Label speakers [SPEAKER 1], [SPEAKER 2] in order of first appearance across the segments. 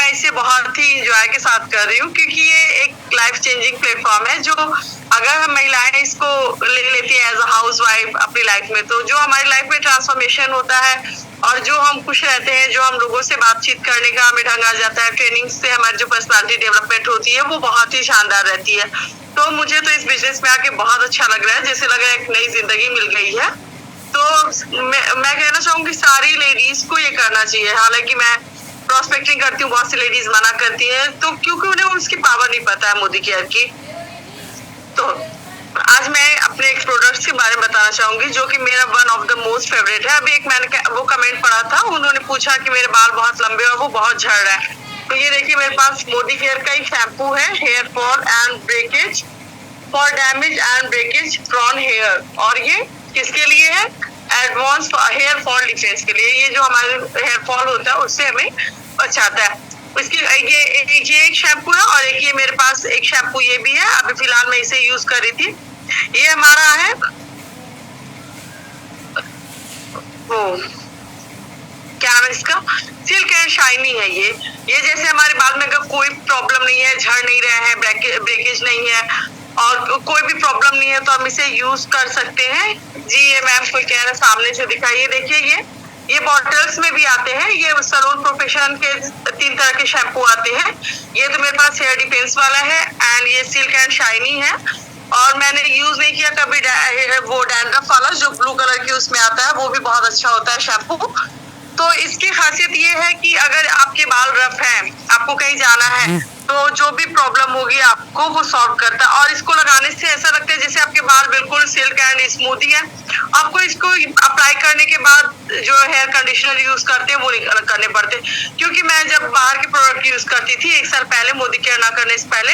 [SPEAKER 1] मैं इसे बहुत ही इंजॉय के साथ कर रही हूँ, क्योंकि ये एक लाइफ चेंजिंग प्लेटफॉर्म है, जो अगर हम महिलाएं इसको ले लेती हैं एज अ हाउस वाइफ अपनी लाइफ में, तो जो हमारी लाइफ में ट्रांसफॉर्मेशन होता है और जो हम खुश रहते हैं, जो हम लोगों से बातचीत करने का हमें ढंग आ जाता है, ट्रेनिंग से हमारी जो पर्सनालिटी डेवलपमेंट होती है वो बहुत ही शानदार रहती है। तो मुझे तो इस बिजनेस में आके बहुत अच्छा लग रहा है, जैसे लग रहा है एक नई जिंदगी मिल गई है। तो मैं कहना चाहूंगी सारी लेडीज को ये करना चाहिए। हालांकि मैं प्रोस्पेक्टिंग करती हूँ, बहुत सी लेडीज मना करती हैं, तो क्योंकि उन्हें उसकी पावर नहीं पता है मोदी केयर की। तो आज मैं अपने एक प्रोडक्ट्स के बारे में बताना चाहूंगी, जो कि मेरा one of the most favourite है। अभी एक मैंने वो कमेंट पढ़ा था, उन्होंने पूछा कि मेरे बाल बहुत लंबे और वो बहुत झड़ रहा है। तो ये देखिए, मेरे पास मोदी केयर का एक शैम्पू है, hair fall and breakage, for damage and breakage prone hair. और ये किसके लिए है? एडवांस हेयर फॉल डिफेंस के लिए। ये जो हमारे हेयर फॉल होता है उससे हमें बचाता है। इसकी ये एक शैम्पू है, और एक ये मेरे पास एक शैम्पू ये भी है। अभी फिलहाल मैं इसे यूज कर रही थी। ये हमारा है वो क्या नाम है इसका, सिल्क एंड शाइनी है ये जैसे हमारे बाल में अगर कोई प्रॉब्लम नहीं है, झड़ नहीं रहे हैं, ब्रेकेज नहीं है और कोई भी प्रॉब्लम नहीं है, तो हम इसे यूज कर सकते हैं जी। ये मैम कोई कह रहा है सामने से दिखाइए। देखिए ये बॉटल्स में भी आते हैं। ये सैलून प्रोफेशनल के 3 तरह के शैम्पू आते हैं। ये तो मेरे पास हेयर डिफेंस वाला है, एंड ये सिल्क एंड शाइनी है। और मैंने यूज नहीं किया कभी वो डैंड्रफ वाला जो ब्लू कलर की उसमें आता है, वो भी बहुत अच्छा होता है शैम्पू। तो इसकी खासियत ये है कि अगर आपके बाल रफ हैं, आपको कहीं जाना है, तो जो भी प्रॉब्लम होगी आपको वो सॉल्व करता है। और इसको लगाने से ऐसा लगता है जैसे आपके बाल बिल्कुल सिल्क एंड स्मूथी है। आपको इसको अप्लाई करने के बाद जो हेयर कंडीशनर यूज करते हैं वो नहीं करने पड़ते, क्योंकि मैं जब बाहर के प्रोडक्ट यूज करती थी 1 साल पहले, मोदी केयर ना करने से पहले,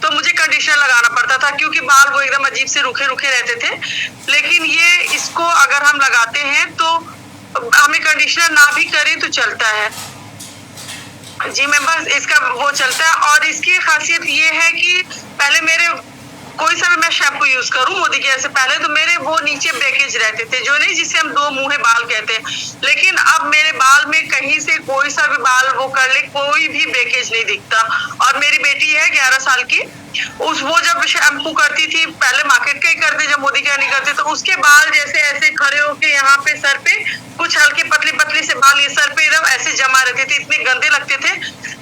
[SPEAKER 1] तो मुझे कंडीशनर लगाना पड़ता था, क्योंकि बाल वो एकदम अजीब से रूखे रूखे रहते थे। लेकिन ये इसको अगर हम लगाते हैं तो हमें कंडीशनर ना भी करें तो चलता है जी। मैं बस इसका वो चलता है। और इसकी खासियत ये है कि पहले मेरे कोई सा भी मैं शैम्पू यूज करूं मोदी केयर से पहले, तो मेरे वो नीचे ब्रेकेज रहते थे, जो नहीं जिसे हम 2 मुंहे बाल कहते हैं। लेकिन अब मेरे बाल में कहीं से कोई सा भी बाल वो कर ले, कोई भी ब्रेकेज नहीं दिखता। और मेरी बेटी है 11 साल की, वो जब शैम्पू करती थी, पहले मार्केट का ही करते, जब मोदी केयर नहीं करते, तो उसके बाल जैसे ऐसे खड़े होके यहाँ पे सर पे कुछ हल्के पतली पतली से बाल ये सर पे एकदम ऐसे जमा रहते थे, इतने गंदे लगते थे।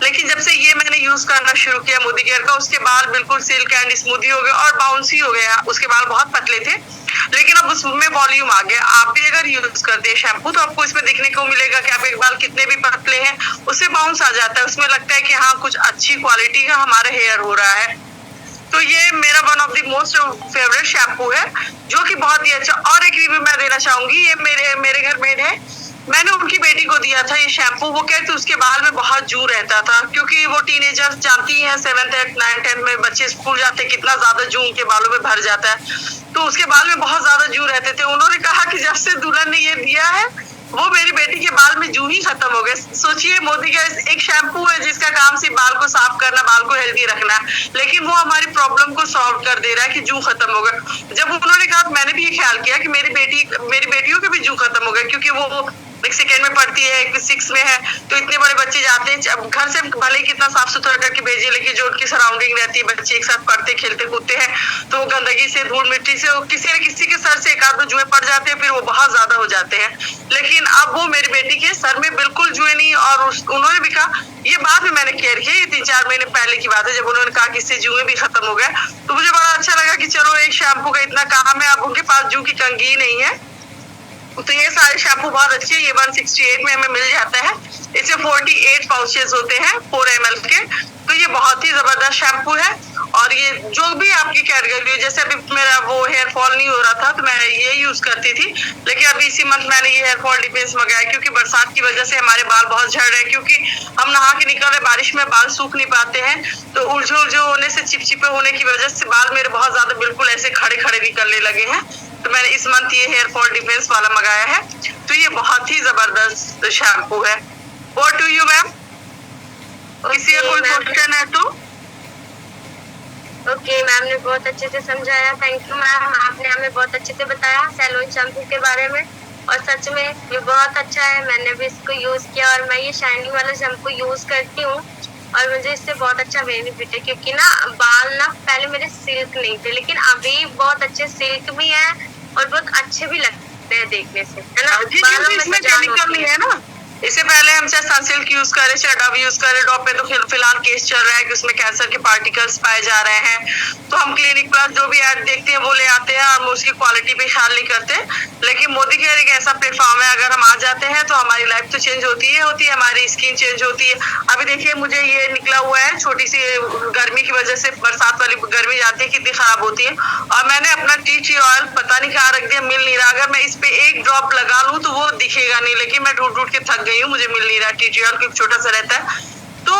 [SPEAKER 1] लेकिन जब से ये मैंने यूज करना शुरू किया मोदी केयर का, उसके बाल बिल्कुल सिल्क एंड स्मूथी हो गए और बाउंसी हो गया। उसके बाल बहुत पतले थे, लेकिन अब उसमें वॉल्यूम आ गया। आप भी अगर यूज करते हैं शैम्पू, तो आपको इसमें देखने को मिलेगा कि आपके बाल कितने भी पतले हैं, उससे बाउंस आ जाता है। उसमें लगता है कि हाँ, कुछ अच्छी क्वालिटी का हमारा हेयर हो रहा है। तो ये मेरा one of the most favourite shampoo है, जो कि बहुत ही अच्छा। और एक रिव्यू मैं देना चाहूंगी, ये मेरे घर में है, मैंने उनकी बेटी को दिया था ये शैम्पू। वो कहते उसके बाल में बहुत जू रहता था, क्योंकि वो टीनेजर्स जानती हैं 7th 8th 9th 10th में बच्चे स्कूल जाते हैं, कितना ज्यादा जू उनके बालों में भर जाता है। तो उसके बाल में बहुत ज्यादा जू रहते थे। उन्होंने कहा कि जब से दुल्हन ने ये दिया है, वो मेरी बेटी के बाल में जू ही खत्म हो गए। सोचिए, मोदी का एक शैम्पू है जिसका काम सिर्फ बाल को साफ करना, बाल को हेल्दी रखना, लेकिन वो हमारी प्रॉब्लम को सॉल्व कर दे रहा है कि जू खत्म हो गए। जब उन्होंने कहा, मैंने भी ये ख्याल किया कि मेरी बेटियों के भी जू खत्म हो गए, क्योंकि वो एक 2nd में पढ़ती है, एक 6th में है। तो इतने बड़े बच्चे जाते हैं घर से, भले कितना साफ सुथरा करके भेजे, लेकिन जो उनकी सराउंडिंग रहती है, बच्चे एक साथ पढ़ते खेलते कूदते हैं, तो गंदगी से, धूल मिट्टी से किसी न किसी के सर से 1 आध जुए पड़ जाते हैं, फिर वो बहुत ज्यादा हो जाते हैं। लेकिन अब वो मेरी बेटी के सर में बिल्कुल जुए नहीं। और उन्होंने भी कहा, ये बाद में मैंने केयर किया, ये 3-4 महीने पहले की बात है, जब उन्होंने कहा कि इससे जुए भी खत्म हो गए। तो मुझे बड़ा अच्छा लगा कि चलो, एक शैम्पू का इतना काम है, अब उनके पास जू की कंघी नहीं है। तो ये सारे शैम्पू बहुत अच्छे हैं। ये 168 में हमें मिल जाता है। इसमें 48 पाउचेस होते हैं 4 ml के। तो ये बहुत ही जबरदस्त शैम्पू है। और ये जो भी आपकी कैटेगरी है, जैसे अभी मेरा वो हेयर फॉल नहीं हो रहा था, तो मैं ये यूज करती थी। लेकिन अभी इसी मंथ मैंने ये हेयर फॉल डिफेंस मंगाया, क्योंकि बरसात की वजह से हमारे बाल बहुत झड़ रहे हैं, क्योंकि हम नहा के निकल रहे, बारिश में बाल सूख नहीं पाते हैं। तो उलझो होने से, चिपचिपे होने की वजह से बाल मेरे बहुत ज्यादा बिल्कुल ऐसे खड़े खड़े निकलने लगे हैं। तो मैंने इस मंथ ये हेयर फॉल डिफेंस वाला मंगाया है। तो ये बहुत ही जबरदस्त शैम्पू है। What do you ma'am? किसी का कोई क्वेश्चन है तो?
[SPEAKER 2] ओके, मैम ने बहुत अच्छे से समझाया। थैंक यू मैम, आपने हमें बहुत अच्छे से बताया सैलून शैम्पू के बारे में। और सच में ये बहुत अच्छा है, मैंने भी इसको यूज किया और मैं ये शाइनिंग वाला शैम्पू यूज करती हूँ। और मुझे इससे बहुत अच्छा बेनिफिट है, क्योंकि ना बाल ना पहले मेरे सिल्क नहीं थे, लेकिन अभी बहुत अच्छे सिल्क भी है और बहुत अच्छे भी लगते हैं देखने से, है ना।
[SPEAKER 1] जी, क्योंकि इसमें केमिकल नहीं है ना। इससे पहले हम चाहे सनसिल्क यूज करें, चाहे डव यूज करें, डॉप पे तो फिलहाल केस चल रहा है कि उसमें कैंसर के पार्टिकल्स पाए जा रहे हैं। तो हम क्लिनिक प्लस जो भी ऐड देखते हैं वो ले आते हैं, हम उसकी क्वालिटी पे ख्याल नहीं करते। लेकिन मोदी केयर एक ऐसा प्लेटफॉर्म है, अगर हम आ जाते हैं तो हमारी लाइफ तो चेंज होती है, हमारी स्किन चेंज होती है। अभी देखिए मुझे ये निकला हुआ है, छोटी सी गर्मी की वजह से, बरसात वाली गर्मी जाती है कितनी खराब होती है, और मैंने अपना टी ट्री ऑयल पता नहीं कहाँ रख दिया, मिल नहीं रहा। अगर मैं इस पे एक ड्रॉप लगा लूं तो वो दिखेगा नहीं, लेकिन मैं ढूंढ ढूंढ के थक गई हूँ, मुझे मिल नहीं रहा। टी ट्री ऑयल क्योंकि छोटा सा रहता है, तो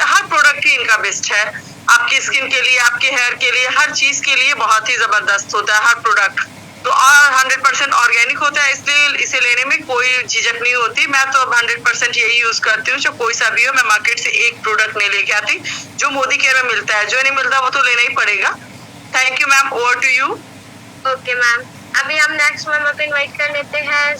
[SPEAKER 1] हर प्रोडक्ट ही इनका बेस्ट है। आपकी स्किन के लिए, आपके हेयर के लिए, हर चीज के लिए बहुत ही जबरदस्त होता है हर प्रोडक्ट। तो और 100% ऑर्गेनिक होता है, इसलिए इसे लेने में कोई झिझक नहीं होती। मैं तो 100% यही यूज करती हूँ, जो कोई सा भी हो। मैं मार्केट से एक प्रोडक्ट नहीं लेके आती, जो मोदी केयर में मिलता है। जो नहीं मिलता वो तो लेना ही पड़ेगा। Thank you ma'am, over to you.
[SPEAKER 2] Okay ma'am, अभी हम नेक्स्ट मैम को इनवाइट कर लेते हैं।